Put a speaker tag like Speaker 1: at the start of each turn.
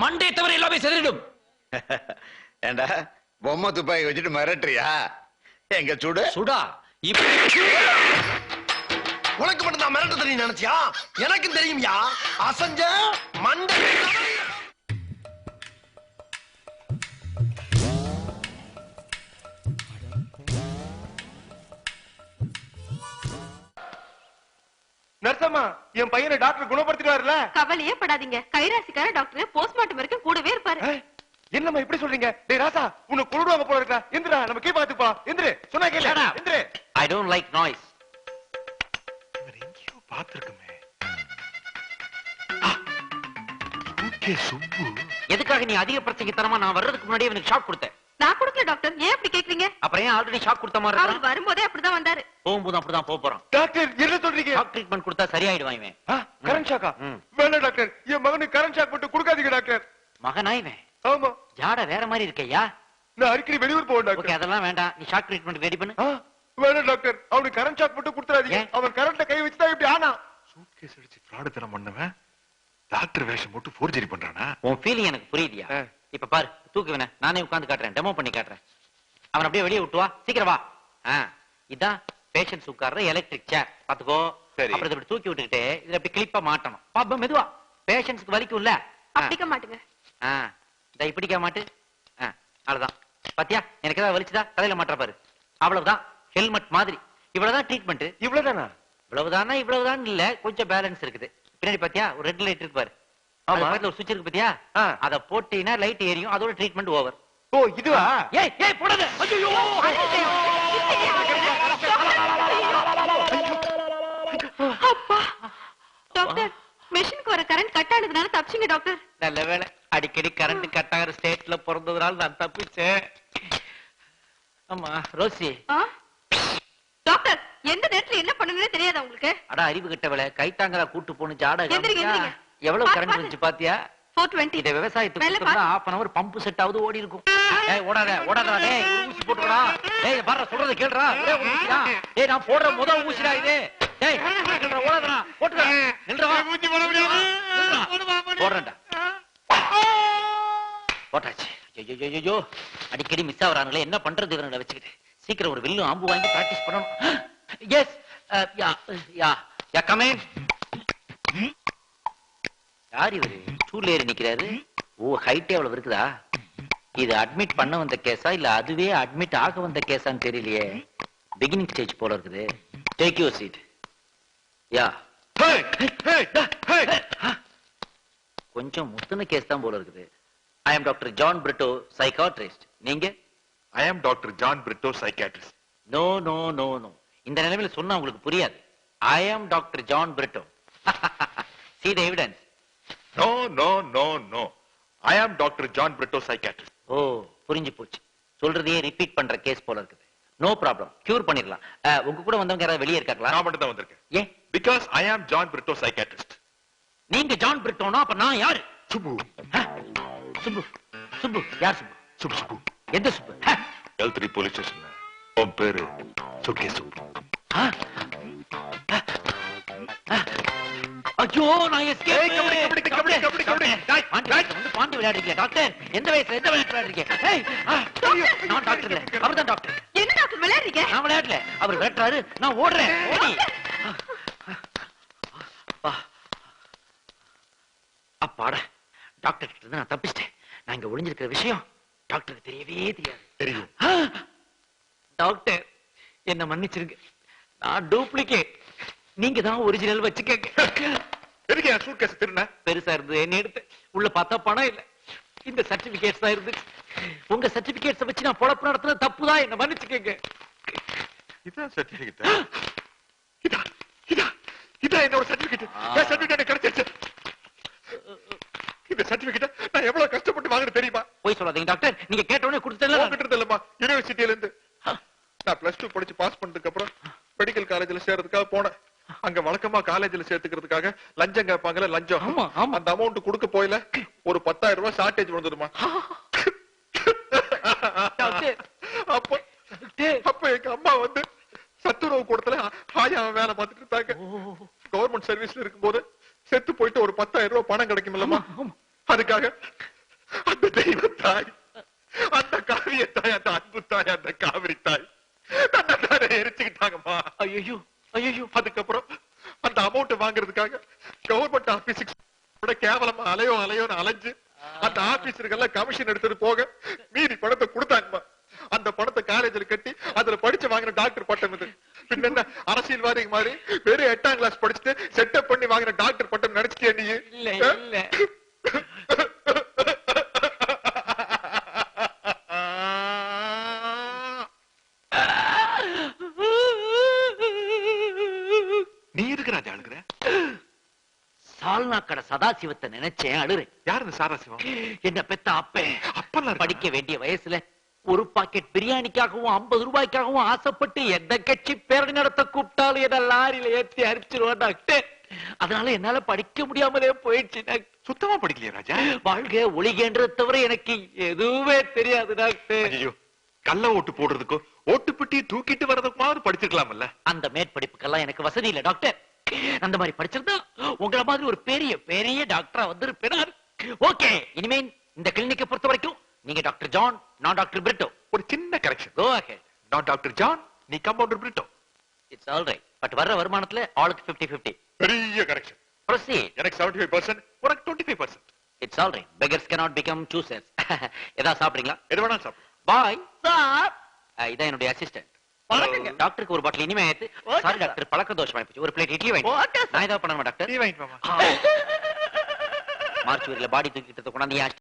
Speaker 1: Monday தவிர எல்லாமே செதிரிடும்.
Speaker 2: ஏண்டா பொம்மை துப்பாக்கி வச்சுட்டு மிரட்டுறியா? எங்க சுடு
Speaker 1: சுடா.
Speaker 3: உனக்கு மட்டும் தான் மிரட்டு தெரியும் நினைச்சியா? எனக்கும் தெரியும்யா. அசஞ்ச மண்டை.
Speaker 4: நர்சம்மா, என் பையனை டாக்டர் குணப்படுத்திடுவார்ல?
Speaker 5: கவலையே படாதீங்க. கைராசிக்கார டாக்டர் போஸ்ட்மார்ட்டம் வரைக்கும் கூடவே இருப்பாரு.
Speaker 4: என்னம்மா இப்படி சொல்றீங்க? டேய் ராசா, உன்னை கொல்லுவாங்க போல இருக்கா? எந்திரா, நம்ம கீ பாத்து போலாம். எந்திரு, சொன்னா கேளு. எந்திரு.
Speaker 1: I don't like noise.
Speaker 4: இவர் எங்கேயோ பாத்துருக்கமே. ஓகே சுப்பு.
Speaker 1: எதுக்காக நீ அதிக பிரச்சனைக்கு நான் வர்றதுக்கு முன்னாடி எனக்கு ஷாக் கொடுத்தேன்?
Speaker 5: நான் கொடுக்கல டாக்டர். ஏன் அப்படி கேக்குறீங்க?
Speaker 1: அப்புறம் ஏன் ஆல்ரெடி ஷாக் கொடுத்த மாதிரி
Speaker 5: அவர் வரும்போதே அப்படிதான் வந்தாரு.
Speaker 1: போகும்போது அப்படிதான் போறோம்.
Speaker 4: டாக்டர் என்ன சொல்றீங்க?
Speaker 1: ஷாக் ட்ரீட்மெண்ட் கொடுத்தா சரியாயிடுவான் இவன்.
Speaker 4: கரண்ட் ஷாக்கா? வேணாம் டாக்டர், என் மகனுக்கு கரண்ட் ஷாக் போட்டு கொடுக்காதீங்க டாக்டர்.
Speaker 1: மகனா இவன்?
Speaker 4: ஆமா.
Speaker 1: ஜாட வேற மாதிரி இருக்கையா?
Speaker 4: நான் அடிக்கடி வெளியூர் போவேன் டாக்டர்.
Speaker 1: ஓகே, அதெல்லாம் வேண்டாம். நீ ஷாக் ட்ரீட்மெண்ட் ரெடி பண்ணு.
Speaker 4: வேணாம் டாக்டர், அவனுக்கு கரண்ட் ஷாக் போட்டு கொடுத்துறாதீங்க. அவன் கரண்ட்ல கை வச்சுதான் இப்படி ஆனா. சூட்கேஸ் அடிச்சு ஃப்ராட் தரம் பண்ணவன் டாக்டர் வேஷம் போட்டு ஃபோர்ஜரி பண்றானா?
Speaker 1: உன் ஃபீலிங் எனக்கு புரியுதியா? இப்ப பாரு, தூக்குவன நானே உட்கார்ந்து காட்டுறேன், டெமோ பண்ணி காட்டுறேன். அவன் அப்படியே வெளியே விட்டு வா, சீக்கிரம் வா. இதான் பேஷண்ட்ஸ் உட்கார்ற எலக்ட்ரிக் சேர். பாத்துக்கோ. அப்புறம் இப்படி தூக்கி விட்டுக்கிட்டு இதுல அப்படி கிளிப்பா மாட்டணும். பாப்பா மெதுவா, பேஷண்ட்ஸ்க்கு வலிக்கும்ல.
Speaker 5: அப்படிக்க மாட்டுங்க.
Speaker 1: இதை இப்படிக்க மாட்டு. அவ்வளவுதான். பாத்தியா, எனக்கு ஏதாவது வலிச்சுதா தலையில மாட்டுற பாரு. அவ்வளவுதான், ஹெல்மெட் மாதிரி. இவ்வளவுதான் ட்ரீட்மெண்ட்.
Speaker 4: இவ்வளவுதானா?
Speaker 1: இவ்வளவுதானா? இவ்வளவுதான் இல்ல, கொஞ்சம் பேலன்ஸ் இருக்குது. பின்னாடி பாத்தியா ஒரு ரெட் லைட் இருக்கு பாரு. ஒரு சுவிட்ச் இருக்கு பாத்தியா? அத போட்டீங்கன்னா லைட் எரியும். அதோட ட்ரீட்மெண்ட் ஓவர்.
Speaker 4: ஓ இதுவா?
Speaker 1: ஏய் ஏய் போடாத. ஐயோ
Speaker 5: அப்பா டாக்டர், மெஷினுக்கு வர கரண்ட் கட் ஆனதுனால தப்பிச்சிங்க டாக்டர்.
Speaker 1: நல்ல வேளை, அடிக்கடி கரண்ட் கட் ஆகிற ஸ்டேட்ல பிறந்ததுனால நான் தப்பிச்சேன். ஆமா ரோசி.
Speaker 5: டாக்டர், எந்த நேரத்துல என்ன பண்ணுங்கன்னு தெரியாதா உங்களுக்கு?
Speaker 1: அட அறிவு கெட்டவளே, கைத்தாங்கரா கூட்டு போன்னு ஜாட. எவ்வளவு கரண்ட் இருந்துச்சு பாத்தியா?
Speaker 5: 420.
Speaker 1: இத விவசாயத்துக்கு கொடுத்தா half an hour pump set ஆவது ஓடி இருக்கும். ஏய் ஓடாத ஓடாதடா. டேய் ஊசி போட்டுடா. டேய் பாரு, சொல்றத கேளுடா. டேய் ஊசிடா. டேய் நான் போடுற முதல் ஊசிடா இது. டேய் கேளுடா, ஓடாதடா. போட்டுடா. நில்றா. ஊசி போட முடியாது. போடுறேன்டா. போட்டாச்சு. ஐயோ அடிக்கடி மிஸ் ஆவறானே, என்ன பண்றது இவங்களை வச்சுக்கிட்டு? சீக்கிரம் ஒரு வில்லு ஆம்பு வாங்கி பிராக்டிஸ் பண்ணணும். Yes yeah yeah yeah come in. யார் இவரு ஸ்டூல்ல ஏறி நிக்கிறாரு? ஓ ஹைட் எவ்வளவு இருக்குதா? இது அட்மிட் பண்ண வந்த கேஸா இல்ல அதுவே அட்மிட் ஆக வந்த கேஸான்னு தெரியலையே. பிகினிங் ஸ்டேஜ் போல இருக்குது. Take your seat. யா கொஞ்சம் முத்துன கேஸ் தான் போல இருக்குது. I am doctor John Brito, psychiatrist. நீங்க?
Speaker 4: I am doctor John Brito, psychiatrist.
Speaker 1: No no no no, இந்த நிலைமையில சொன்னா உங்களுக்கு புரியாது. I am doctor John Brito. See the evidence.
Speaker 4: No, no, no, no. I am Dr. John Brito, psychiatrist.
Speaker 1: ஓ புரிஞ்சு போச்சு. சொல்றதையே repeat பண்ற case போல இருக்குது. நோ ப்ராப்ளம், கியூர் பண்ணிடலாம். உங்க கூட வந்தவங்க யாராவது வெளியே இருக்காங்களா?
Speaker 4: நான் மட்டும் தான் வந்திருக்கேன்.
Speaker 1: ஏன்?
Speaker 4: Because I am John Brito, psychiatrist.
Speaker 1: நீங்க ஜான் பிரிட்டோனா அப்ப நான் யாரு?
Speaker 4: சுப்பு.
Speaker 1: சுப்பு. சுப்பு யார்? சுப்பு.
Speaker 4: சுப்பு சுப்பு.
Speaker 1: எந்த சுப்பு?
Speaker 4: L3 போலீஸ் ஸ்டேஷன்ல உன் பேரு சுக்கே சுப்பு.
Speaker 1: ஐயோ நான் எஸ்கேப். பாண்டி விளையாடுறீங்க டாக்டர்? எந்த வயசுல எந்த விளையாட்டு விளையாடுறீங்க? நான் டாக்டர் இல்ல, அவர்தான் டாக்டர்.
Speaker 5: என்ன டாக்டர் விளையாடுறீங்க?
Speaker 1: நான் விளையாடல, அவர் விளையாடுறாரு, நான் ஓடுறேன். ஓடி அப்பாடா, டாக்டர் கிட்ட இருந்து நான் தப்பிச்சிட்டேன். நான் இங்க ஒளிஞ்சிருக்கிற விஷயம் டாக்டருக்கு தெரியவே தெரியாது.
Speaker 4: தெரியும்.
Speaker 1: டாக்டர் என்ன மன்னிச்சிருங்க, நான் டூப்ளிகேட், நீங்க தான் ஒரிஜினல் வச்சுக்கங்க.
Speaker 4: எதுக்கு என் சூட்கேஸ் திருண்ண?
Speaker 1: பெருசா இருந்தது என்ன எடுத்து, உள்ள பார்த்தா பணம் இல்ல, இந்த சர்டிபிகேட்ஸ் தான் இருந்துச்சு. உங்க சர்டிபிகேட்ஸ் வச்சு நான் பொழப்பு நடத்துன தப்புதான், என்ன மன்னிச்சுக்கங்க.
Speaker 4: இதான் சர்டிபிகேட். இதான் என்னோட சர்டிபிகேட். என் சர்டிபிகேட் கிடைச்சிருச்சு. இந்த சர்டிபிகேட் நான் எவ்வளவு கஷ்டப்பட்டு வாங்குறது தெரியுமா?
Speaker 1: போய் சொல்லாதீங்க டாக்டர், நீங்க கேட்டவனே கொடுத்துட்டேன்ல.
Speaker 4: யூனிவர்சிட்டியில இருந்து நான் +2 படிச்சு பாஸ் பண்ணதுக்கு அப்புறம் மெடிக்கல் காலேஜ்ல சேர்றதுக்காக போனேன். அங்க வழக்கமா காலேஜ்ல சேர்த்துக்கிறதுக்காக லஞ்சம் கேட்பாங்கல்ல, லஞ்சம். அந்த அமௌண்ட் கொடுக்க போயில ஒரு 10,000 ரூபாய் ஷார்டேஜ் வந்துடுமா. அப்ப எங்க அம்மா வந்து சத்துணவு கூடத்துல ஆயா வேலை பார்த்துட்டு இருந்தாங்க. கவர்மெண்ட் சர்வீஸ்ல இருக்கும்போது செத்து போயிட்டு ஒரு 10,000 ரூபாய் பணம் கிடைக்குமில்லமா, அதுக்காக அந்த தெய்வ தாய், அந்த காவிய தாய், அந்த அன்பு தாய், அந்த காவிரி தாய் தன்னை எரிச்சுக்கிட்டாங்கம்மா.
Speaker 1: ஐயோ ஐயோ.
Speaker 4: அதுக்கப்புறம் அந்த அமௌண்ட் வாங்குறதுக்காக கவர்மெண்ட் ஆபீஸுக்கு கேவலமா அலையோன்னு அலைஞ்சு அந்த ஆபீசருக்கெல்லாம் கமிஷன் எடுத்துட்டு போக மீதி பணத்தை கொடுத்தாங்கம்மா. அந்த பணத்தை காலேஜில் கட்டி அதுல படிச்சு வாங்கின டாக்டர் பட்டம் இது. பின்ன என்ன அரசியல்வாதி மாதிரி வெறும் 8ஆம் கிளாஸ் படிச்சுட்டு செட்டப் பண்ணி வாங்கின டாக்டர் பட்டம் நினைச்சிட்டே நீ?
Speaker 1: இல்ல இல்ல.
Speaker 4: நீ எதுக்கு ராஜா அழுகுற?
Speaker 1: சால்னா கடை சதாசிவத்தை நினைச்சேன் அழுறேன்.
Speaker 4: யாரு இந்த சாராசிவம்?
Speaker 1: என்ன பெத்த அப்பேன்.
Speaker 4: அப்பெல்லாம்
Speaker 1: படிக்க வேண்டிய வயசுல ஒரு பாக்கெட் பிரியாணிக்காகவும் 50 ரூபாய்க்காகவும் ஆசைப்பட்டு எந்த கட்சி பேரணி நடத்த கூப்பிட்டாலும் என்ன லாரியில ஏற்றி அரிச்சிருவோம் டாக்டர். அதனால என்னால படிக்க முடியாமலே போயிடுச்சு டாக்டர்.
Speaker 4: சுத்தமா படிக்கலையா ராஜா?
Speaker 1: வாழ்க ஒளிகன்றதை தவிர எனக்கு எதுவுமே தெரியாது டாக்டர்.
Speaker 4: ஐயோ, கள்ள ஓட்டு போடுறதுக்கோ ஓட்டு பெட்டி தூக்கிட்டு வர்றதுக்குமாவது படிச்சிருக்கலாம்ல.
Speaker 1: அந்த மேற்படிப்புக்கெல்லாம் எனக்கு வசதி இல்ல டாக்டர். அந்த மாதிரி படிச்சிருந்தா உங்கள மாதிரி ஒரு பெரிய பெரிய டாக்டரா வந்திருப்பேன். ஓகே, இனிமே இந்த கிளினிக்கை பொறுத்த வரைக்கும் நீங்க டாக்டர் ஜான், நான் டாக்டர் பிரிட்டோ.
Speaker 4: ஒரு சின்ன கரெக்ஷன்.
Speaker 1: Go ahead.
Speaker 4: நான் டாக்டர் ஜான், நீ compounder Brito.
Speaker 1: It's all right. But வர்ற வருமானத்துல ஆளுக்கு 50-50.
Speaker 4: பெரிய கரெக்ஷன்.
Speaker 1: Proceed.
Speaker 4: எனக்கு 75%, உனக்கு 25%.
Speaker 1: It's all right. Beggars cannot become choosers. ஏதா சாப்பிடுறீங்களா?
Speaker 4: எது வேணாலும் சாப்பிடு.
Speaker 1: Bye sir. இதான் என்னுடைய அசிஸ்டன்ட். டாக்டருக்கு ஒரு பாட்டில் இனிமே ஏத்து. சாரி டாக்டர், பழக்க தோஷம் ஆயிடுச்சு. ஒரு பிளேட் இட்லி வாங்கி. நான் ஏதாவது பண்ணணுமா டாக்டர்?
Speaker 4: நீ வாங்கிட்டு வாமா.
Speaker 1: மார்ச்சுவரியில பாடி தூக்கிட்டு கொண்டாந்து